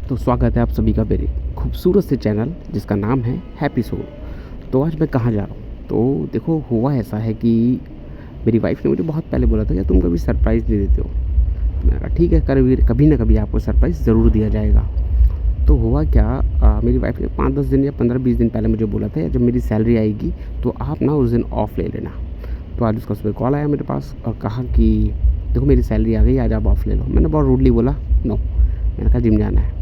तो स्वागत है आप सभी का मेरे खूबसूरत से चैनल जिसका नाम है हैप्पी सोल। तो आज मैं कहाँ जा रहा हूँ, तो देखो हुआ ऐसा है कि मेरी वाइफ ने मुझे बहुत पहले बोला था कि तुम कभी सरप्राइज़ नहीं देते हो। तो मैंने कहा ठीक है, कभी ना कभी आपको सरप्राइज़ ज़रूर दिया जाएगा। तो हुआ क्या, मेरी वाइफ ने 5-10 दिन या 15-20 दिन पहले मुझे बोला था जब मेरी सैलरी आएगी तो आप ना उस दिन ऑफ़ ले लेना। तो आज उसका सुबह कॉल आया मेरे पास और कहा कि देखो मेरी सैलरी आ गई, आज आप ऑफ़ ले लो। मैंने बहुत रूडली बोला नो, मैंने कहा जिम जाना है।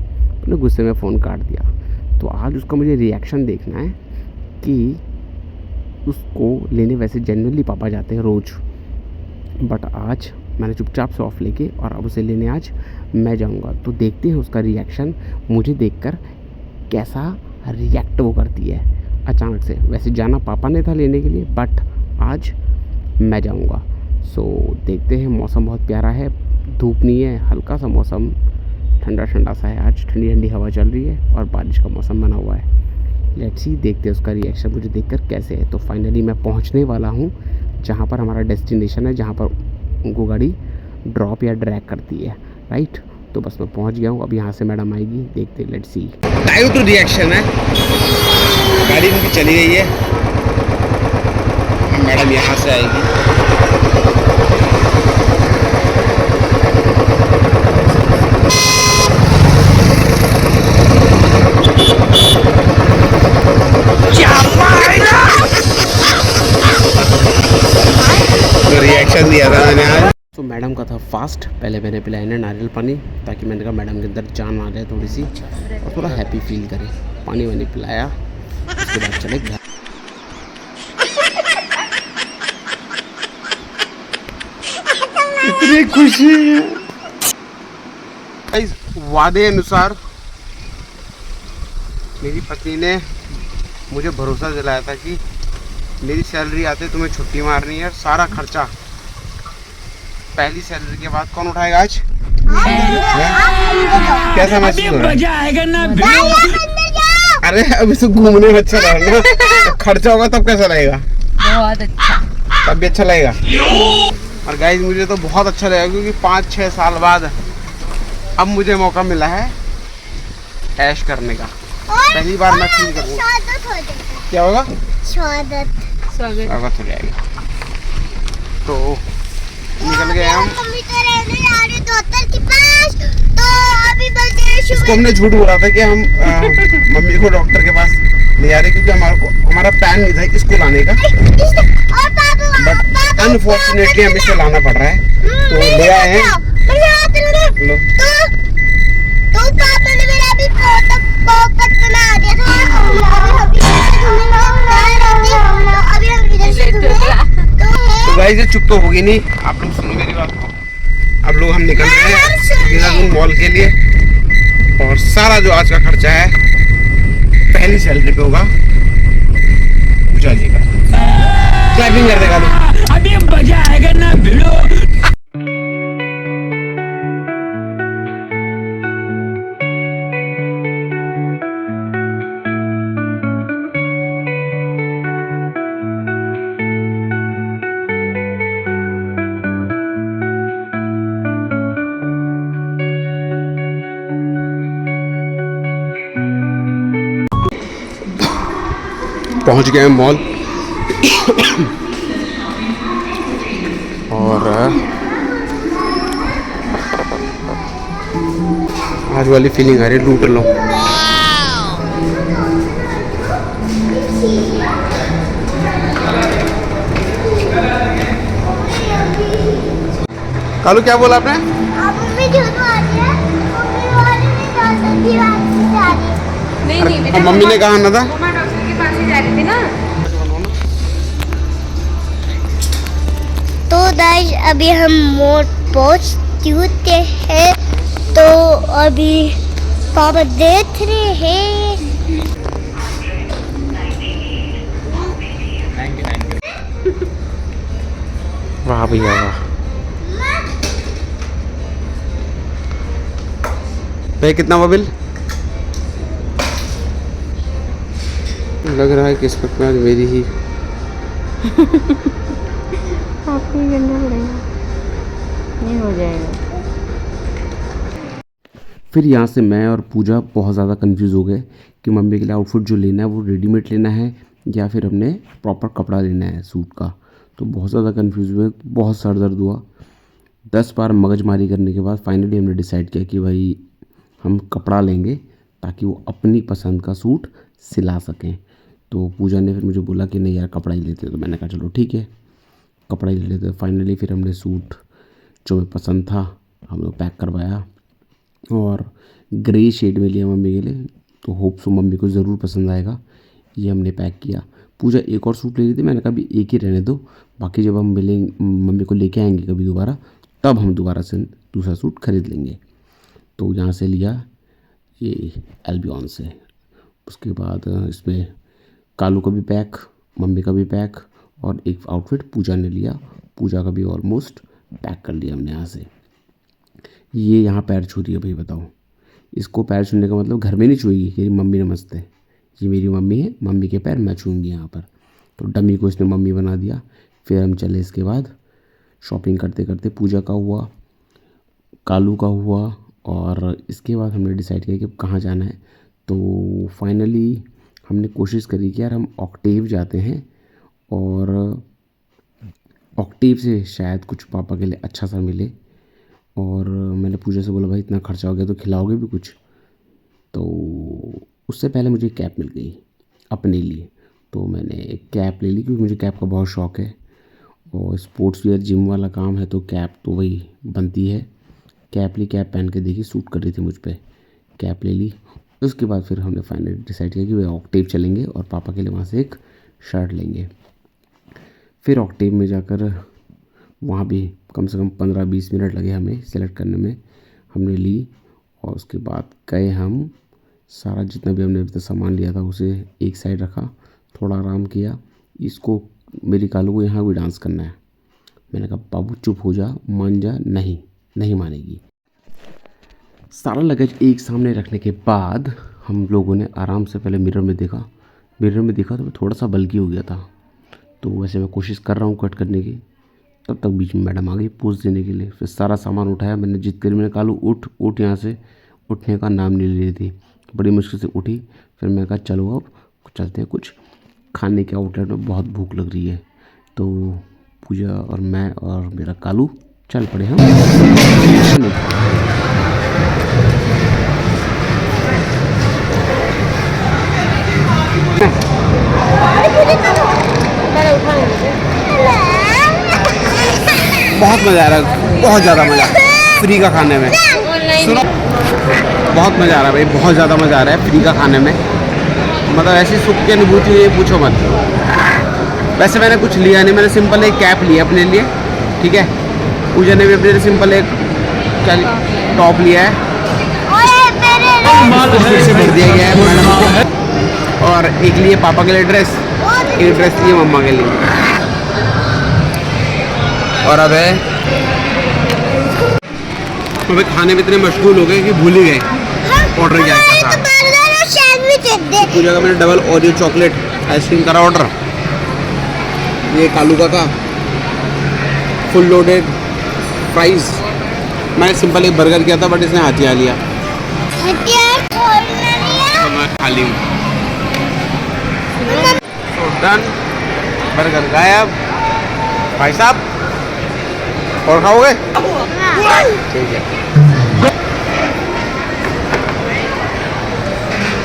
मैंने गुस्से में फ़ोन काट दिया। तो आज उसका मुझे रिएक्शन देखना है कि उसको लेने वैसे जनरली पापा जाते हैं रोज़, बट आज मैंने चुपचाप से ऑफ़ लेके और अब उसे लेने आज मैं जाऊंगा। तो देखते हैं उसका रिएक्शन मुझे देखकर कैसा रिएक्ट वो करती है अचानक से। वैसे जाना पापा ने था लेने के लिए, बट आज मैं जाऊंगा। सो देखते हैं। मौसम बहुत प्यारा है, धूप नहीं है, हल्का सा मौसम ठंडा ठंडा सा है। आज ठंडी ठंडी हवा चल रही है और बारिश का मौसम बना हुआ है। लेट्स सी, देखते हैं उसका रिएक्शन मुझे देखकर कैसे है। तो फाइनली मैं पहुंचने वाला हूं जहां पर हमारा डेस्टिनेशन है, जहां पर उनको गाड़ी ड्रॉप या ड्रैग करती है, राइट। तो बस मैं पहुंच गया हूं। अब यहाँ से मैडम आएगी, देखते हैं, let's see. Time to reaction है, गाड़ी उनकी चली गई है, मैडम यहाँ से आएगी। तो रिएक्शन दिया था मैंने आज। तो मैडम का था फास्ट। पहले मैंने पिलाया ना नारियल पानी, ताकि मैंने कहा मैडम के अंदर जान आ जाए थोड़ी सी और थोड़ा हैप्पी फील करे। पानी वानी पिलाया, उसके बाद चले घर। इतनी खुशी है। वादे अनुसार मेरी पत्नी ने मुझे भरोसा दिलाया था कि मेरी सैलरी आते तुम्हें छुट्टी मारनी है, सारा खर्चा पहली सैलरी के बाद कौन उठाएगा आज? कैसा महसूस हो रहा है? अरे अभी तो घूमने में अच्छा लगेगा, खर्चा होगा तब कैसा लगेगा? बहुत अच्छा, तब भी अच्छा लगेगा। और गाइस मुझे तो बहुत अच्छा लगेगा क्योंकि 5-6 साल बाद अब मुझे मौका मिला है ऐश करने का। पहली बार मैं फील करूँगा। क्या होगा? स्वागत हो जाएगा। तो निकल गए हम। इसको हमने झूठ बोला था कि हम मम्मी को डॉक्टर के पास ले जा रहे क्योंकि हमारा प्लान नहीं था स्कूल आने का, बट अनफॉर्चुनेटली हमें इसे लाना पड़ रहा है। तो ले आए हैं। तो पापा ने मेरा भी फोकस बना दिया था। तो गाइस ये चुप तो होगी नहीं, आप लोग सुनो मेरी बात को। अब लोग हम निकल रहे हैं देहरादून मॉल के लिए और सारा जो आज का खर्चा है पहली सैलरी पे होगा पूजा जी का। क्लैपिंग कर देगा लोग। अभी मजा आएगा ना भिड़ो। पहुंच गए मॉल और आज वाली फीलिंग आ रही है, लूट लो। कालू क्या बोला आपने? नहीं, मम्मी ने कहा ना था जा रही थी ना। तो गाइस अभी हम मोड़ पहुंच चुके हैं। तो अभी पापा देख रहे हैं। वाह भैया वाह। भाई कितना हुआ बिल? लग रहा है कि इस पर मेरी ही आपको ही करना पड़ेगा, नहीं हो जाएगा। फिर यहाँ से मैं और पूजा बहुत ज़्यादा कंफ्यूज हो गए कि मम्मी के लिए आउटफिट जो लेना है वो रेडीमेड लेना है या फिर हमने प्रॉपर कपड़ा लेना है सूट का। तो बहुत ज़्यादा कंफ्यूज हुए, बहुत सर दर्द हुआ। 10 बार मगजमारी करने के बाद फाइनली हमने डिसाइड किया कि भाई हम कपड़ा लेंगे ताकि वो अपनी पसंद का सूट सिला सकें। तो पूजा ने फिर मुझे बोला कि नहीं यार कपड़ा ही लेते, तो मैंने कहा चलो ठीक है कपड़ा ही ले लेते। फाइनली फिर हमने सूट जो हमें पसंद था हम लोग पैक करवाया और ग्रे शेड में लिया मम्मी के लिए, तो होप सो मम्मी को ज़रूर पसंद आएगा। ये हमने पैक किया। पूजा एक और सूट ले रही थी, मैंने कहा अभी एक ही रहने दो, बाकी जब हम मिलेंगे मम्मी को लेके आएंगे कभी दोबारा तब हम दोबारा से दूसरा सूट खरीद लेंगे। तो यहाँ से लिया ये एल्बियन से। उसके बाद इसमें कालू का भी पैक, मम्मी का भी पैक और एक आउटफिट पूजा ने लिया। पूजा का भी ऑलमोस्ट पैक कर लिया हमने यहाँ से। ये यहाँ पैर छू रही है भाई, बताओ इसको पैर छूने का मतलब घर में नहीं छुएगी कि मम्मी नमस्ते, ये मेरी मम्मी है, मम्मी के पैर मैं छूँगी यहाँ पर। तो डमी को इसने मम्मी बना दिया। फिर हम चले इसके बाद शॉपिंग करते करते, पूजा का हुआ, कालू का हुआ और इसके बाद हमने डिसाइड किया कि अब कहाँ जाना है। तो फाइनली हमने कोशिश करी कि यार हम ऑक्टेव जाते हैं और ऑक्टेव से शायद कुछ पापा के लिए अच्छा सा मिले। और मैंने पूजा से बोला भाई इतना खर्चा हो गया तो खिलाओगे भी कुछ। तो उससे पहले मुझे कैप मिल गई अपने लिए, तो मैंने एक कैप ले ली क्योंकि मुझे कैप का बहुत शौक़ है और स्पोर्ट्स वियर जिम वाला काम है तो कैप तो वही बनती है। कैप ली, कैप पहन के देखी सूट कर रही थी मुझ पर, कैप ले ली। उसके बाद फिर हमने फाइनली डिसाइड किया कि भाई ऑक्टेव चलेंगे और पापा के लिए वहाँ से एक शर्ट लेंगे। फिर ऑक्टेव में जाकर वहाँ भी कम से कम 15-20 मिनट लगे हमें सेलेक्ट करने में। हमने ली और उसके बाद गए हम, सारा जितना भी हमने अभी तक सामान लिया था उसे एक साइड रखा, थोड़ा आराम किया। इसको मेरी कालू को यहाँ भी डांस करना है। मैंने कहा बाबू चुप हो जा, मान जा, नहीं नहीं मानेगी। सारा लगेज एक सामने रखने के बाद हम लोगों ने आराम से पहले मिरर में देखा तो मैं थोड़ा सा बल्कि हो गया था। तो वैसे मैं कोशिश कर रहा हूँ कट करने की, तब तक बीच में मैडम आ गई पोज देने के लिए। फिर सारा सामान उठाया मैंने, जिद कर मैंने कालू उठ यहाँ से, उठने का नाम नहीं ले रही थी। बड़ी मुश्किल से उठी। फिर मैं कहा चलो अब चलते हैं कुछ खाने के आउटलेट में, बहुत भूख लग रही है। तो पूजा और मैं और मेरा कालू चल पड़े हम बहुत मज़ा आ रहा है, बहुत ज़्यादा मज़ा फ्री का खाने में। सुनो बहुत मज़ा आ रहा है भाई, बहुत ज़्यादा मज़ा आ रहा है फ्री का खाने में। मतलब ऐसी सुख की अनुभूति है पूछो मत। वैसे मैंने कुछ लिया नहीं, मैंने सिंपल एक कैप लिया अपने लिए, ठीक है। पूजा ने भी अपने लिए सिंपल एक क्या टॉप लिया है, से भर दिया गया है मैडम को। और एक लिए पापा के लिए ड्रेस, एक ड्रेस लिए मम्मा के लिए। और अब है अभी खाने में इतने मशगूल हो गए कि भूल ही गए ऑर्डर क्या था। पूजा का मैंने डबल ओरियो चॉकलेट आइसक्रीम करा ऑर्डर। ये कालू का था फुल लोडेड फ्राइज। मैंने सिंपल एक बर्गर किया था बट इसने हथियार लिया, तो मैं खा ली। डन, बर्गर गायब। भाई साहब और खाओगे? ठीक है,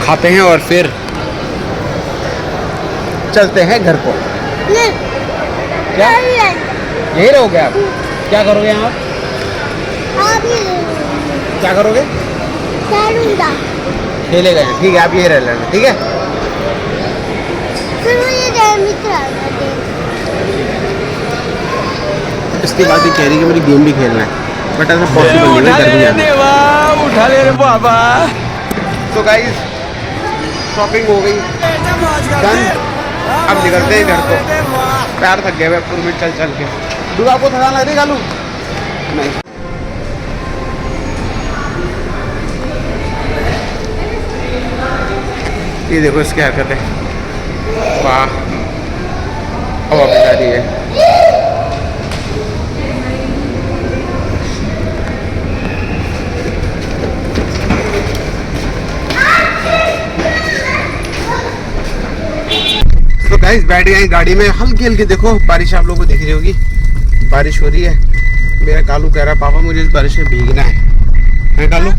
खाते हैं और फिर चलते हैं घर को। क्या यही रहोगे आप? क्या करोगे यहाँ आप? क्या करोगे? खेलेगा। ठीक है, आप यही रह लेना, ठीक है। इसके बाद ये कह रही कि मुझे गेम भी खेलना है, बट ऐसा पॉसिबल नहीं है घर भी जाना। उठा ले रे बाबा। तो गाइस शॉपिंग हो गई, डन। अब निकलते हैं घर को। पैर थक गए हुए पूरे में चल चल के। दूध आपको थकान लग रही कालू? नहीं। ये देखो इसकी हरकत है, वाह हवा बता रही है। गाइस बैठ गए गाड़ी में, हल्की हल्की देखो बारिश आप लोगों को दिख रही होगी, बारिश हो रही है। मेरा कालू कह रहा है पापा मुझे इस बारिश में भीगना है कालू?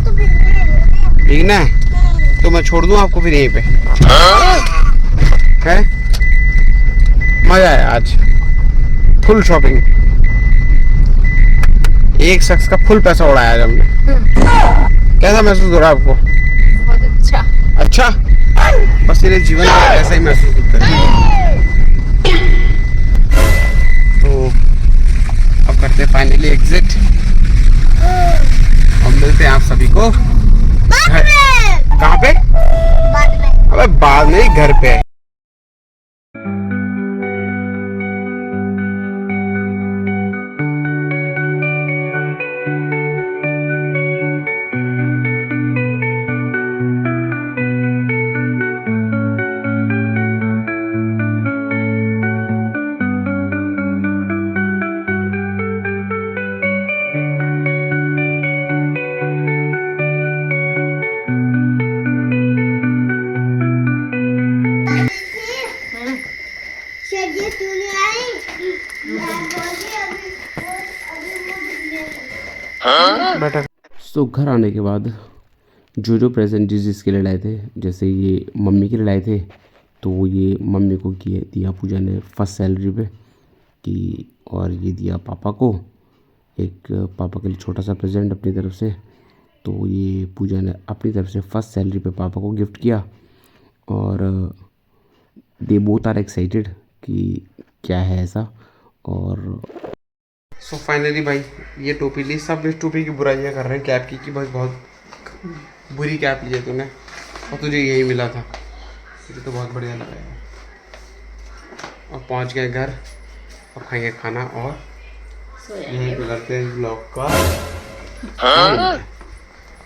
भीगना है तो मैं छोड़ दूं आपको फिर यहीं पे है। मजा आया आज, फुल शॉपिंग, एक शख्स का फुल पैसा उड़ाया आज हमने। कैसा महसूस हो रहा है आपको? बहुत अच्छा। अच्छा, बस मेरे जीवन में ऐसा ही महसूस होता है। तो अब करते हैं फाइनली एग्जिट और मिलते हैं आप सभी को कहाँ पे? बाद में। अबे बाद में ही, घर पे। बैठा। सो घर आने के बाद जो प्रेजेंट जिसके लिए लाए थे, जैसे ये मम्मी के लिए लाए थे, तो ये मम्मी को किए दिया पूजा ने फर्स्ट सैलरी पे कि, और ये दिया पापा को, एक पापा के लिए छोटा सा प्रेजेंट अपनी तरफ से। तो ये पूजा ने अपनी तरफ से फर्स्ट सैलरी पे पापा को गिफ्ट किया और दे बोथ आर एक्साइटेड कि क्या है ऐसा। और सो फाइनली भाई ये टोपी ली, सब इस टोपी की बुराइयां कर रहे हैं कैप की, भाई बहुत बुरी कैप ली है तूने और तुझे यही मिला था, मुझे तो बहुत बढ़िया लगा। और पहुंच गए घर, अब खाएंगे खाना और यहीं पे करते हैं ब्लॉग का।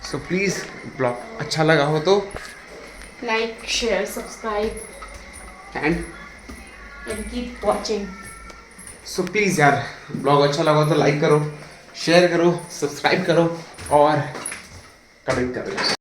सो प्लीज़ ब्लॉग अच्छा लगा हो तो like share subscribe and keep watching. So please यार ब्लॉग अच्छा लगा तो लाइक करो, शेयर करो, सब्सक्राइब करो और कमेंट करो।